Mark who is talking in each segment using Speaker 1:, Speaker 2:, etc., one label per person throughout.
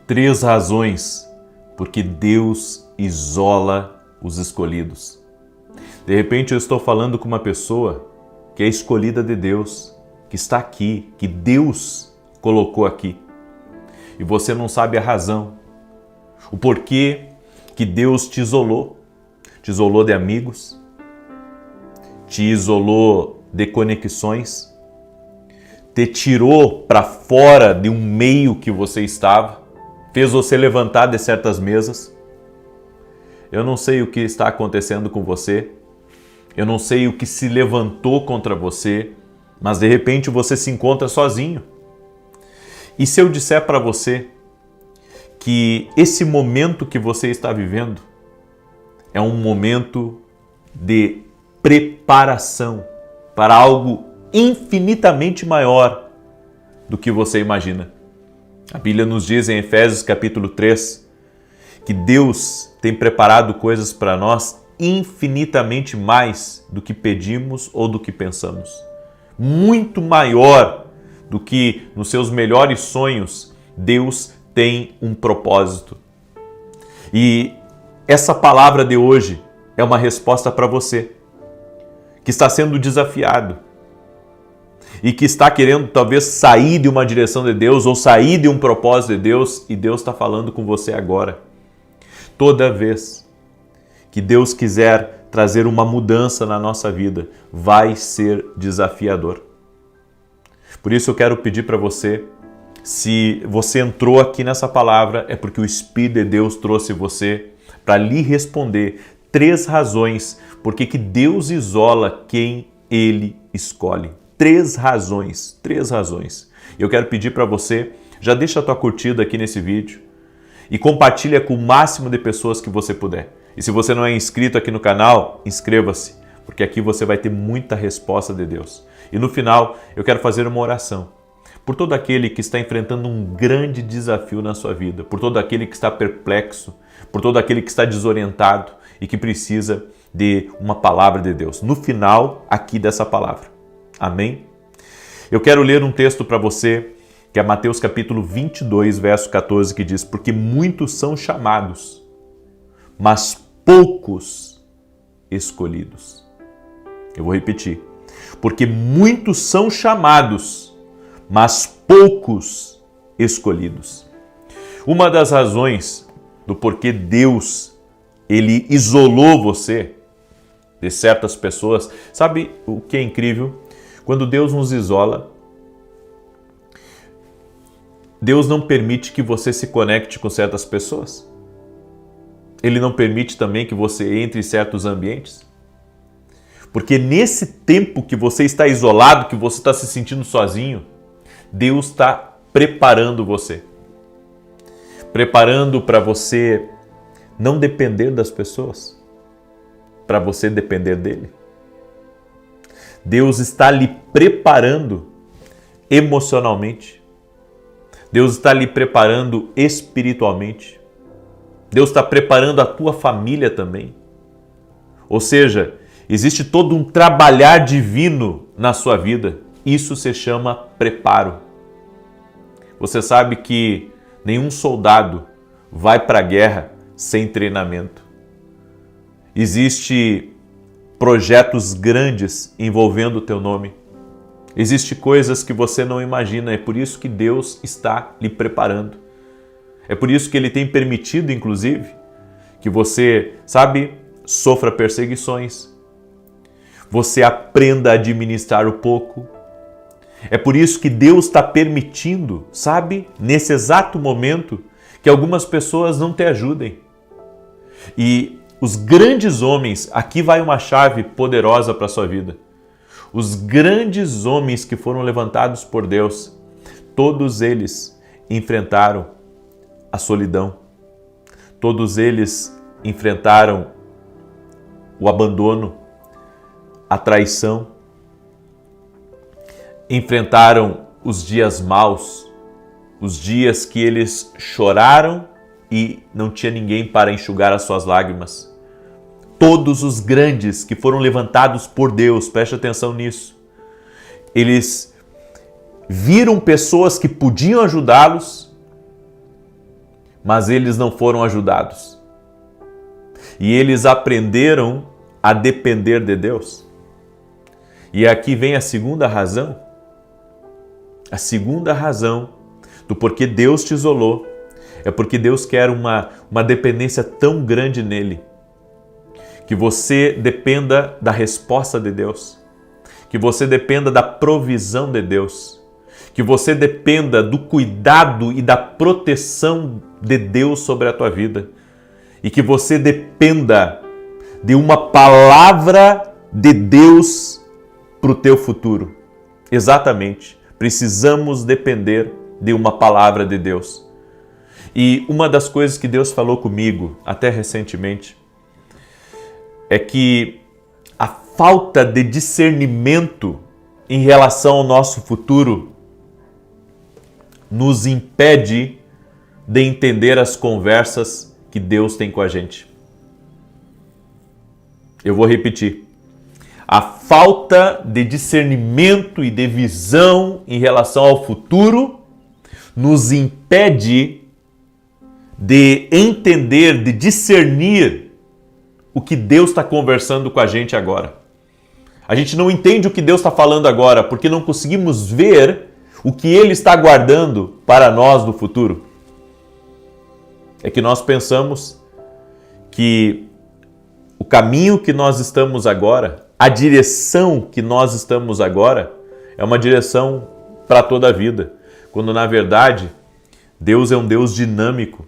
Speaker 1: 3 razões porque Deus isola os escolhidos. De repente eu estou falando com uma pessoa que é escolhida de Deus, que está aqui, que Deus colocou aqui. E você não sabe a razão, o porquê que Deus te isolou de amigos, te isolou de conexões, te tirou para fora de um meio que você estava, fez você levantar de certas mesas. Eu não sei o que está acontecendo com você, eu não sei o que se levantou contra você, mas de repente você se encontra sozinho. E se eu disser para você que esse momento que você está vivendo é um momento de preparação para algo infinitamente maior do que você imagina. A Bíblia nos diz em Efésios capítulo 3 que Deus tem preparado coisas para nós infinitamente mais do que pedimos ou do que pensamos. Muito maior do que nos seus melhores sonhos, Deus tem um propósito. E essa palavra de hoje é uma resposta para você, que está sendo desafiado e que está querendo talvez sair de uma direção de Deus ou sair de um propósito de Deus, e Deus está falando com você agora. Toda vez que Deus quiser trazer uma mudança na nossa vida, vai ser desafiador. Por isso eu quero pedir para você, se você entrou aqui nessa palavra, é porque o Espírito de Deus trouxe você para lhe responder 3 razões porque que Deus isola quem Ele escolhe. 3 razões, 3 razões. Eu quero pedir para você, já deixa a tua curtida aqui nesse vídeo e compartilha com o máximo de pessoas que você puder. E se você não é inscrito aqui no canal, inscreva-se, porque aqui você vai ter muita resposta de Deus. E no final, eu quero fazer uma oração por todo aquele que está enfrentando um grande desafio na sua vida, por todo aquele que está perplexo, por todo aquele que está desorientado e que precisa de uma palavra de Deus. No final aqui dessa palavra. Amém? Eu quero ler um texto para você, que é Mateus capítulo 22, verso 14, que diz: porque muitos são chamados, mas poucos escolhidos. Eu vou repetir. Porque muitos são chamados, mas poucos escolhidos. Uma das razões do porquê Deus ele isolou você de certas pessoas, sabe o que é incrível? Quando Deus nos isola, Deus não permite que você se conecte com certas pessoas. Ele não permite também que você entre em certos ambientes. Porque nesse tempo que você está isolado, que você está se sentindo sozinho, Deus está preparando você. Preparando para você não depender das pessoas, para você depender dele. Deus está lhe preparando emocionalmente. Deus está lhe preparando espiritualmente. Deus está preparando a tua família também. Ou seja, existe todo um trabalhar divino na sua vida. Isso se chama preparo. Você sabe que nenhum soldado vai para a guerra sem treinamento. Existem projetos grandes envolvendo o teu nome. Existem coisas que você não imagina. É por isso que Deus está lhe preparando. É por isso que Ele tem permitido, inclusive, que você, sofra perseguições. Você aprenda a administrar o pouco. É por isso que Deus está permitindo, nesse exato momento, que algumas pessoas não te ajudem. E os grandes homens, aqui vai uma chave poderosa para a sua vida. Os grandes homens que foram levantados por Deus, todos eles enfrentaram a solidão. Todos eles enfrentaram o abandono, a traição, enfrentaram os dias maus, os dias que eles choraram e não tinha ninguém para enxugar as suas lágrimas. Todos os grandes que foram levantados por Deus, preste atenção nisso, eles viram pessoas que podiam ajudá-los mas eles não foram ajudados. E eles aprenderam a depender de Deus. E aqui vem a segunda razão. A segunda razão do porquê Deus te isolou é porque Deus quer uma dependência tão grande nele, que você dependa da resposta de Deus, que você dependa da provisão de Deus, que você dependa do cuidado e da proteção de Deus sobre a tua vida, e que você dependa de uma palavra de Deus para o teu futuro. Exatamente, precisamos depender de uma palavra de Deus. E uma das coisas que Deus falou comigo, até recentemente, é que a falta de discernimento em relação ao nosso futuro nos impede de entender as conversas que Deus tem com a gente. Eu vou repetir. A falta de discernimento e de visão em relação ao futuro nos impede de entender, de discernir o que Deus está conversando com a gente agora. A gente não entende o que Deus está falando agora porque não conseguimos ver o que Ele está guardando para nós no futuro. É que nós pensamos que o caminho que nós estamos agora, a direção que nós estamos agora, é uma direção para toda a vida. Quando na verdade, Deus é um Deus dinâmico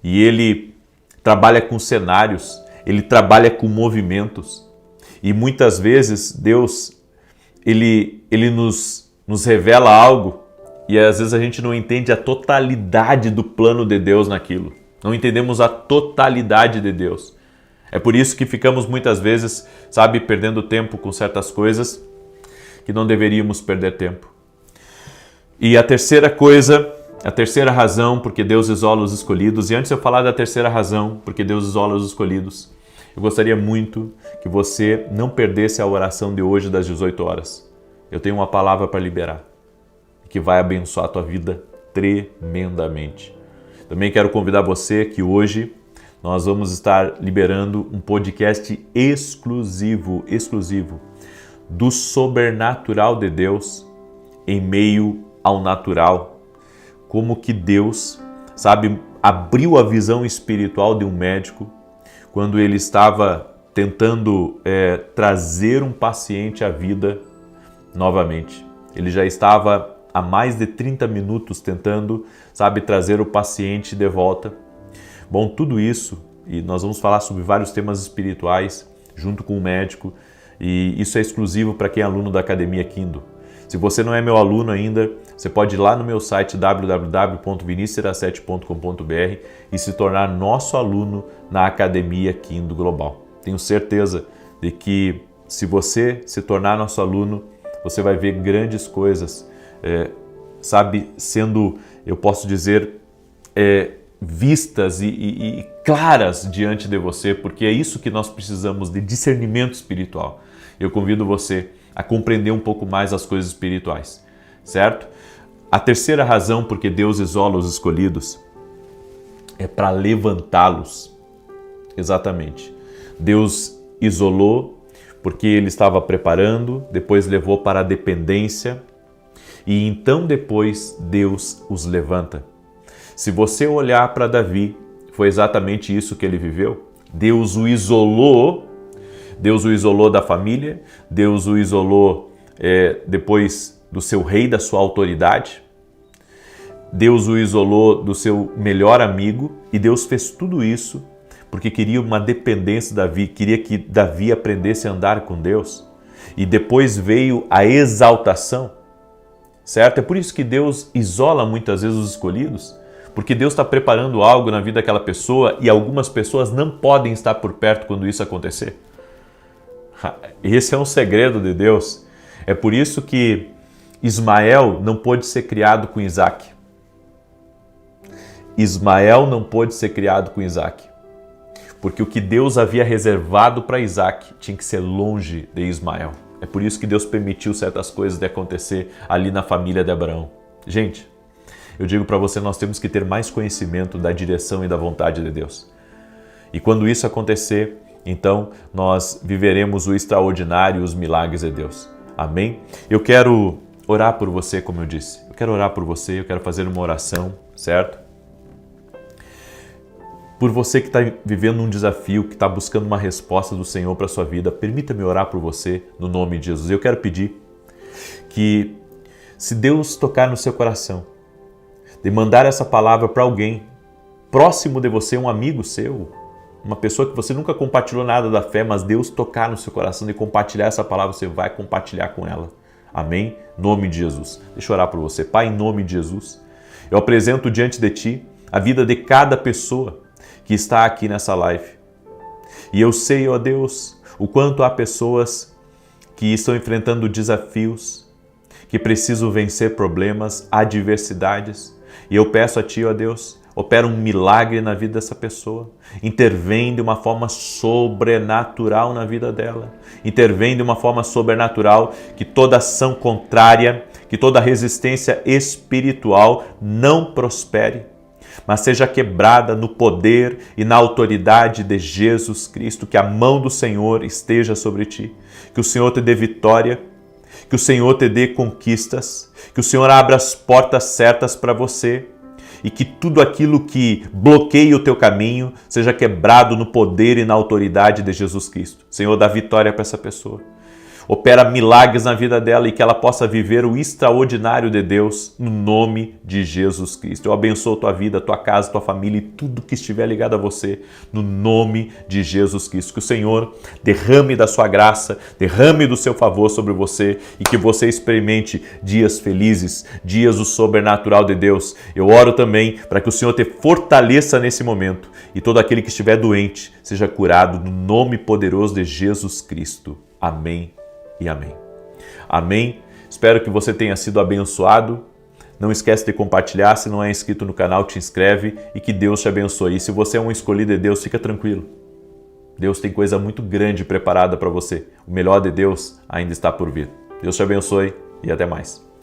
Speaker 1: e Ele trabalha com cenários, Ele trabalha com movimentos. E muitas vezes Deus, Ele nos revela algo e às vezes a gente não entende a totalidade do plano de Deus naquilo. Não entendemos a totalidade de Deus. É por isso que ficamos muitas vezes, perdendo tempo com certas coisas que não deveríamos perder tempo. E a terceira razão porque Deus isola os escolhidos, e antes de eu falar da terceira razão porque Deus isola os escolhidos, eu gostaria muito que você não perdesse a oração de hoje das 18 horas. Eu tenho uma palavra para liberar, que vai abençoar a tua vida tremendamente. Também quero convidar você que hoje nós vamos estar liberando um podcast exclusivo do sobrenatural de Deus em meio ao natural. Como que Deus, abriu a visão espiritual de um médico quando ele estava tentando trazer um paciente à vida novamente. Ele já estava há mais de 30 minutos tentando, trazer o paciente de volta. Bom, tudo isso, e nós vamos falar sobre vários temas espirituais junto com o médico, e isso é exclusivo para quem é aluno da Academia Kindle. Se você não é meu aluno ainda, você pode ir lá no meu site www.vinicius17.com.br e se tornar nosso aluno na Academia Kindle Global. Tenho certeza de que se você se tornar nosso aluno, você vai ver grandes coisas, sendo, eu posso dizer, vistas e claras diante de você, porque é isso que nós precisamos, de discernimento espiritual. Eu convido você a compreender um pouco mais as coisas espirituais, certo? A terceira razão porque Deus isola os escolhidos é para levantá-los. Exatamente. Deus isolou porque Ele estava preparando, depois levou para a dependência e então depois Deus os levanta. Se você olhar para Davi, foi exatamente isso que ele viveu. Deus o isolou da família, Deus o isolou depois do seu rei, da sua autoridade, Deus o isolou do seu melhor amigo e Deus fez tudo isso porque queria uma dependência de Davi, queria que Davi aprendesse a andar com Deus e depois veio a exaltação, certo? É por isso que Deus isola muitas vezes os escolhidos, porque Deus está preparando algo na vida daquela pessoa e algumas pessoas não podem estar por perto quando isso acontecer. Esse é um segredo de Deus. É por isso que Ismael não pôde ser criado com Isaac. Ismael não pôde ser criado com Isaac, porque o que Deus havia reservado para Isaac tinha que ser longe de Ismael. É por isso que Deus permitiu certas coisas de acontecer ali na família de Abraão. Gente, Eu digo para você, nós temos que ter mais conhecimento da direção e da vontade de Deus. E quando isso acontecer, então nós viveremos o extraordinário e os milagres de Deus. Amém? Eu quero orar por você, como eu disse. Eu quero orar por você, eu quero fazer uma oração, certo? Por você que está vivendo um desafio, que está buscando uma resposta do Senhor para a sua vida, permita-me orar por você no nome de Jesus. Eu quero pedir que, se Deus tocar no seu coração, de mandar essa palavra para alguém próximo de você, um amigo seu, uma pessoa que você nunca compartilhou nada da fé, mas Deus tocar no seu coração e compartilhar essa palavra, você vai compartilhar com ela. Amém? Em nome de Jesus. Deixa eu orar por você. Pai, em nome de Jesus, eu apresento diante de Ti a vida de cada pessoa que está aqui nessa live. E eu sei, ó Deus, o quanto há pessoas que estão enfrentando desafios, que precisam vencer problemas, adversidades. E eu peço a Ti, ó Deus, opera um milagre na vida dessa pessoa. Intervém de uma forma sobrenatural na vida dela. Intervém de uma forma sobrenatural que toda ação contrária, que toda resistência espiritual não prospere, mas seja quebrada no poder e na autoridade de Jesus Cristo, que a mão do Senhor esteja sobre ti, que o Senhor te dê vitória, que o Senhor te dê conquistas, que o Senhor abra as portas certas para você e que tudo aquilo que bloqueia o teu caminho seja quebrado no poder e na autoridade de Jesus Cristo. Senhor, dá vitória para essa pessoa. Opera milagres na vida dela e que ela possa viver o extraordinário de Deus no nome de Jesus Cristo. Eu abençoo tua vida, tua casa, tua família e tudo que estiver ligado a você no nome de Jesus Cristo. Que o Senhor derrame da sua graça, derrame do seu favor sobre você e que você experimente dias felizes, dias do sobrenatural de Deus. Eu oro também para que o Senhor te fortaleça nesse momento e todo aquele que estiver doente seja curado no nome poderoso de Jesus Cristo. Amém. E amém. Amém. Espero que você tenha sido abençoado. Não esquece de compartilhar. Se não é inscrito no canal, te inscreve e que Deus te abençoe. E se você é um escolhido de Deus, fica tranquilo. Deus tem coisa muito grande preparada para você. O melhor de Deus ainda está por vir. Deus te abençoe e até mais.